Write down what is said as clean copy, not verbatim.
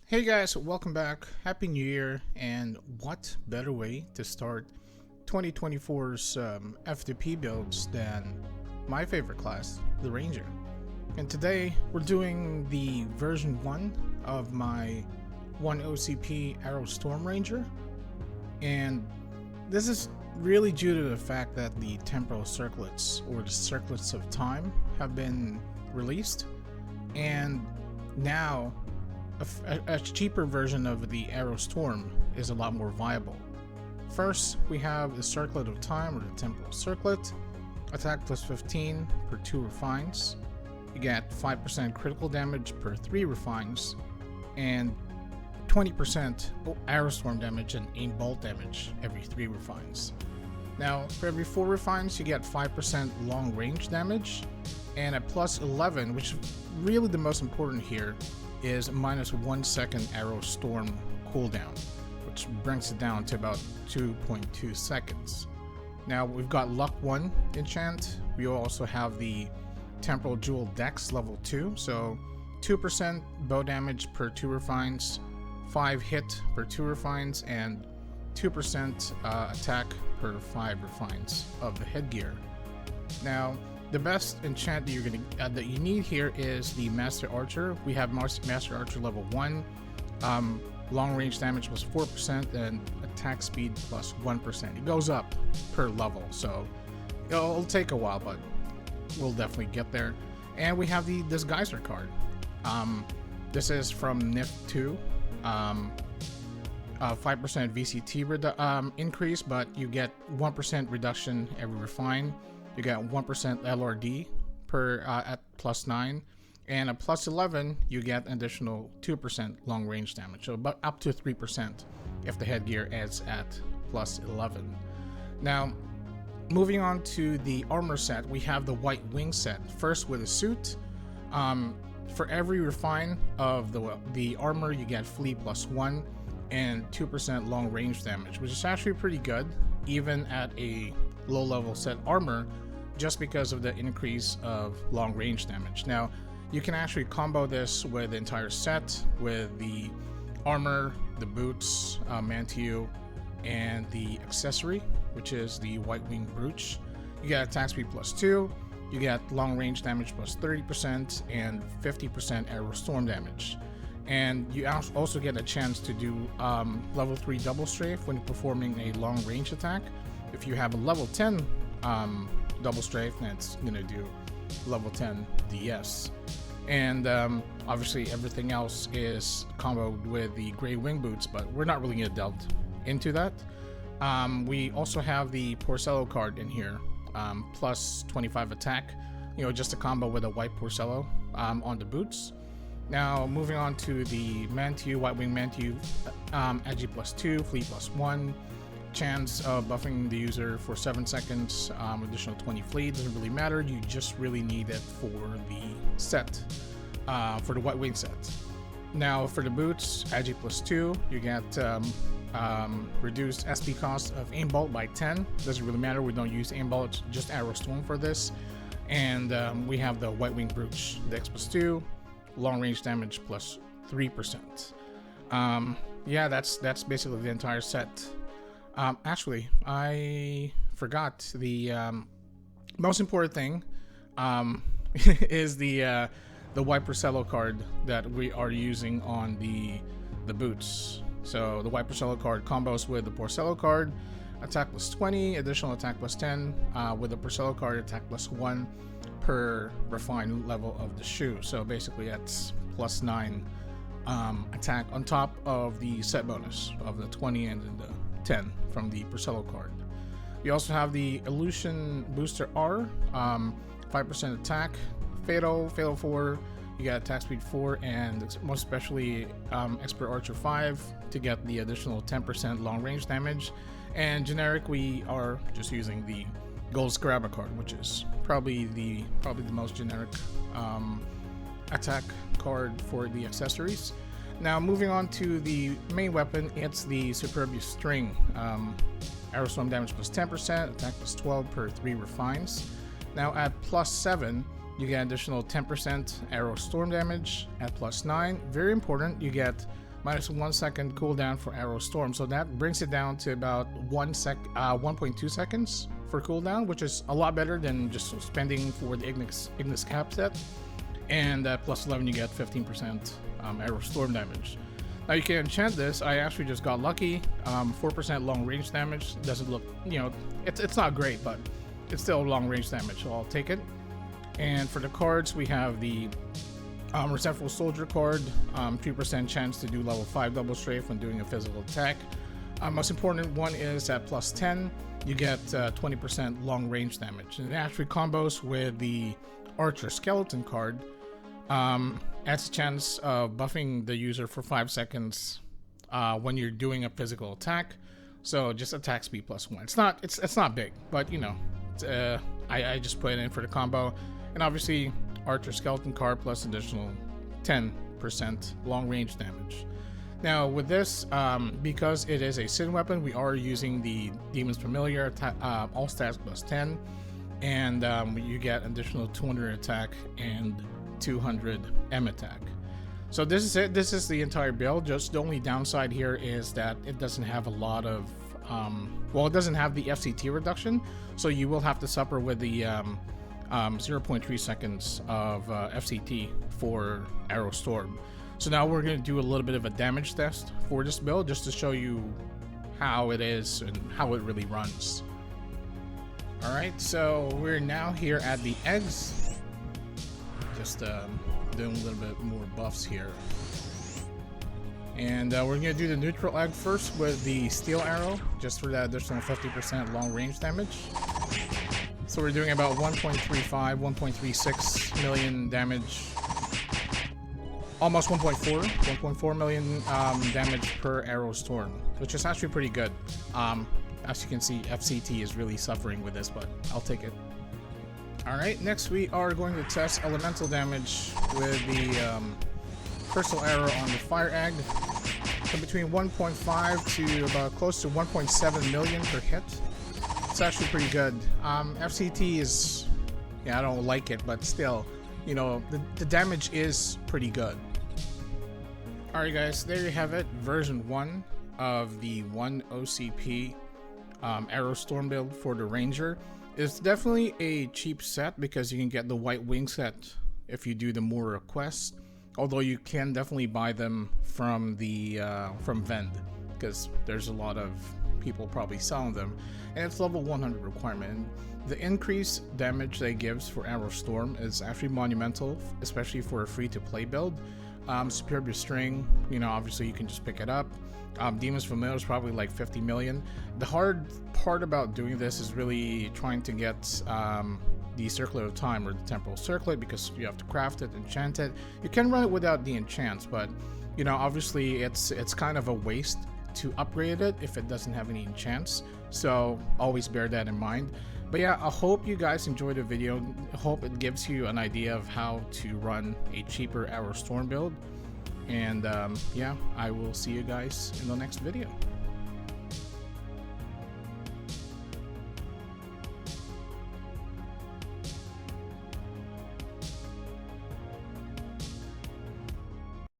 Hey guys, welcome back. Happy New Year, and what better way to start 2024's FTP builds than my favorite class, the Ranger. And today we're doing the version 1 of my 1 OCP iRO Storm Ranger, and this is really due to the fact that the temporal circlets, or the Circlets of Time, have been released, and now a cheaper version of the iRO Storm is a lot more viable. First, we have the Circlet of Time, or the Temporal Circlet. Attack plus 15 per 2 refines. You get 5% critical damage per 3 refines, and 20% iRO Storm damage and aim bolt damage every 3 refines. Now, for every 4 refines, you get 5% long range damage, and at plus 11, which is really the most important here, is minus 1 second iRO Storm cooldown, which brings it down to about 2.2 seconds. Now we've got Luck 1 enchant. We also have the Temporal Jewel Dex level 2, so 2% bow damage per 2 refines, 5 hit per 2 refines, and 2% attack per 5 refines of the headgear. Now, the best enchant that you're that you need here is the Master Archer. We have Master Archer level 1, long range damage plus 4%, and attack speed plus 1%. It goes up per level, so it'll take a while, but we'll definitely get there. And we have the Disguiser card. This is from NIF 2. 5% VCT increase, but you get 1% reduction every refine. You get 1% LRD per at plus 9, and at plus 11 you get an additional 2% long range damage, so about up to 3% if the headgear is at plus 11. Now, moving on to the armor set, we have the White Wing set. First, with a suit, for every refine of the armor, you get flee plus 1 and 2% long range damage, which is actually pretty good even at a low level set armor, just because of the increase of long range damage. Now, you can actually combo this with the entire set, with the armor, the boots, Manteo, and the accessory, which is the White Wing Brooch. You get attack speed plus 2, you get long range damage plus 30%, and 50% iRO Storm damage. And you also get a chance to do level 3 double strafe when performing a long range attack. If you have a level 10 double strafe, then it's gonna do level 10 DS. And obviously everything else is comboed with the gray wing boots, but we're not really gonna delve into that. We also have the Porcello card in here, plus 25 attack, just a combo with a white Porcello on the boots. Now, moving on to the Manteo, White Wing Manteo, Agi plus 2, Flee plus 1, chance of buffing the user for 7 seconds, additional 20 flee. Doesn't really matter, you just really need it for the set, for the White Wing set. Now, for the boots, Agi plus 2, you get reduced SP cost of aim bolt by 10. Doesn't really matter, we don't use aim bolt, just iRO Storm for this. And we have the White Wing Brooch, Dex plus 2, long range damage plus 3%. Yeah, that's basically the entire set. Actually, I forgot the most important thing is the White Porcello card that we are using on the boots. So the White Porcello card combos with the Porcello card, attack plus 20, additional attack plus 10, with the Porcello card, attack plus 1 per refined level of the shoe. So basically that's plus 9 attack on top of the set bonus of the 20 and the 10 from the Porcello card. You also have the Illusion Booster R, 5% attack, Fatal 4, you get attack speed 4, and most especially Expert Archer 5 to get the additional 10% long range damage. And generic, we are just using the Gold Scaraba card, which is probably the most generic attack card for the accessories. Now, moving on to the main weapon, it's the Superbia String. iRO Storm damage plus 10%, attack plus 12 per 3 refines. Now at plus 7, you get additional 10% iRO Storm damage. At plus 9, very important, you get minus 1 second cooldown for Arrow Storm. So that brings it down to about 1.2 seconds for cooldown, which is a lot better than just spending for the Ignis cap set. And plus 11, you get 15% Arrow Storm damage. Now you can enchant this. I actually just got lucky. 4% long range damage. Doesn't look, you know, it's not great, but it's still long range damage, so I'll take it. And for the cards, we have the Resentful Soldier card, 3% chance to do level 5 double strafe when doing a physical attack. Most important one is at plus 10, you get 20% long range damage. And it actually combos with the Archer Skeleton card. Adds a chance of buffing the user for 5 seconds when you're doing a physical attack. So just attack speed plus 1. It's not big, but you know, I just put it in for the combo. And obviously Archer Skeleton card plus additional 10% long range damage. Now with this, because it is a Sin weapon, we are using the Demon's Familiar, all stats plus 10, and you get additional 200 attack and 200 M attack. So this is it. This is the entire build. Just the only downside here is that it doesn't have a lot of well, it doesn't have the FCT reduction, so you will have to suffer with the 0.3 seconds of FCT for Arrow Storm. So now we're going to do a little bit of a damage test for this build, just to show you how it is and how it really runs. Alright, so we're now here at the eggs. Just doing a little bit more buffs here. And we're going to do the neutral egg first with the steel arrow, just for that additional 50% long range damage. So we're doing about 1.35, 1.36 million damage. Almost 1.4 million damage per Arrow Storm, which is actually pretty good. As you can see, FCT is really suffering with this, but I'll take it. Alright, next we are going to test elemental damage with the Crystal Arrow on the Fire Egg. So between 1.5 to about close to 1.7 million per hit. It's actually pretty good. FCT is, yeah, I don't like it, but still, you know, the damage is pretty good. Alright guys, there you have it. Version 1 of the 1 OCP Arrow Storm build for the Ranger. It's definitely a cheap set because you can get the white wing set if you do the more requests. Although you can definitely buy them from the from Vend, because there's a lot of people probably selling them, and it's level 100 requirement. The increased damage that it gives for Arrow Storm is actually monumental, especially for a free-to-play build. Superbia String, you know, obviously you can just pick it up. Demon's Familiar is probably like 50 million. The hard part about doing this is really trying to get the Circlet of Time, or the Temporal Circlet, because you have to craft it, enchant it. You can run it without the enchants, but you know, obviously it's kind of a waste to upgrade it if it doesn't have any enchants. So always bear that in mind. But yeah, I hope you guys enjoyed the video. I hope it gives you an idea of how to run a cheaper Arrow Storm build. And yeah, I will see you guys in the next video.